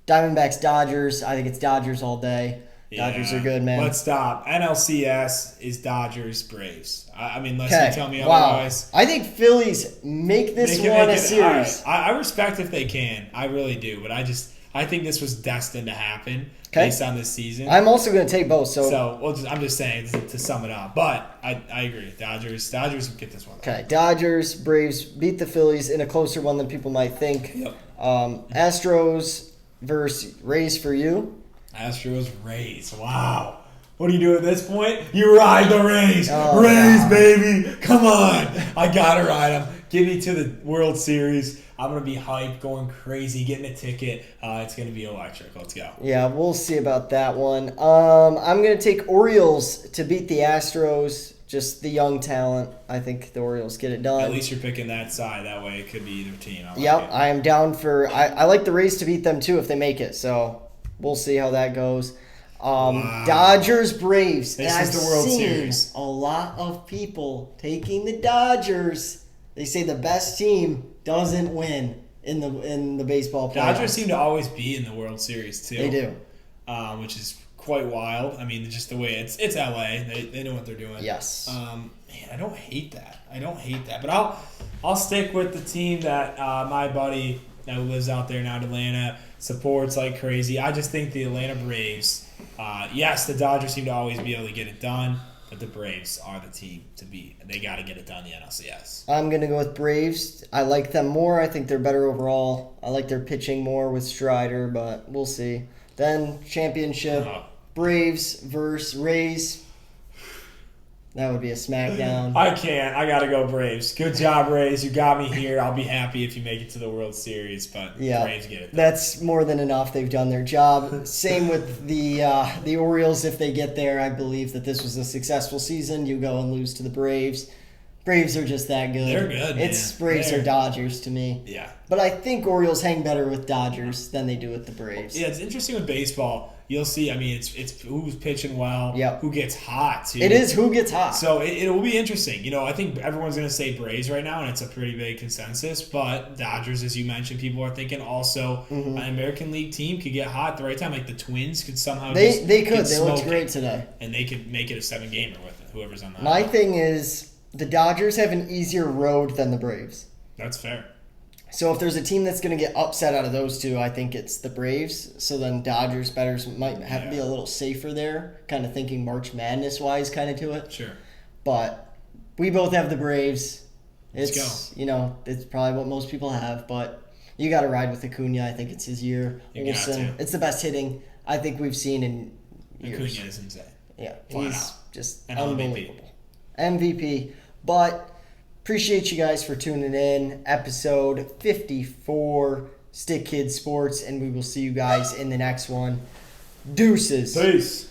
Diamondbacks, Dodgers. I think it's Dodgers all day. Dodgers are good, man. Let's stop. NLCS is Dodgers, Braves. I mean, unless you tell me otherwise. I think Phillies make this one a series. Right. I respect if they can. I really do. But I think this was destined to happen based on this season. I'm also going to take both. I'm just saying to sum it up. But I agree. Dodgers get this one. Okay. Dodgers, Braves beat the Phillies in a closer one than people might think. Yep. Astros versus Rays for you. Astros, Rays. Wow. What do you do at this point? You ride the Rays. Oh, Rays, wow. baby. Come on. I got to ride them. Give me to the World Series. I'm going to be hyped, going crazy, getting a ticket. It's going to be electric. Let's go. Yeah, we'll see about that one. I'm going to take Orioles to beat the Astros. Just the young talent. I think the Orioles get it done. At least you're picking that side. That way it could be either team. I am down for... I like the Rays to beat them, too, if they make it. So... we'll see how that goes. Dodgers, Braves. This and is I've the World seen Series. a lot of people taking the Dodgers. They say the best team doesn't win in the baseball playoffs. Dodgers seem to always be in the World Series, too. They do. Which is quite wild. I mean, just the way it's LA. They know what they're doing. Yes. Man, I don't hate that. But I'll stick with the team that my buddy who lives out there now in Atlanta supports like crazy. I just think the Atlanta Braves, yes, the Dodgers seem to always be able to get it done, but the Braves are the team to beat. They got to get it done in the NLCS. I'm going to go with Braves. I like them more. I think they're better overall. I like their pitching more with Strider, but we'll see. Then championship, Braves versus Rays. That would be a smackdown. I can't. I got to go Braves. Good job, Rays. You got me here. I'll be happy if you make it to the World Series, but Braves get it done. That's more than enough. They've done their job. Same with the Orioles. If they get there, I believe that this was a successful season. You go and lose to the Braves. Braves are just that good. They're good, It's man. Braves or Dodgers to me. Yeah. But I think Orioles hang better with Dodgers than they do with the Braves. Yeah, it's interesting with baseball. You'll see, I mean, it's who's pitching well, who gets hot, too. It is who gets hot. So it will be interesting. You know, I think everyone's going to say Braves right now, and it's a pretty big consensus. But Dodgers, as you mentioned, people are thinking also an American League team could get hot at the right time. Like the Twins could somehow They could. They looked great today. And they could make it a 7-gamer with whoever's on that. My thing is the Dodgers have an easier road than the Braves. That's fair. So if there's a team that's going to get upset out of those two, I think it's the Braves. So then Dodgers bettors might have to be a little safer there, kind of thinking March Madness-wise kind of to it. Sure. But we both have the Braves. Let's go. You know, it's probably what most people have, but you got to ride with Acuna. I think it's his year. Olsen, it's the best hitting I think we've seen in years. Acuna is insane. Yeah, Flat he's out. just And unbelievable. MVP. But appreciate you guys for tuning in. Episode 54, StickKid Sports, and we will see you guys in the next one. Deuces. Peace.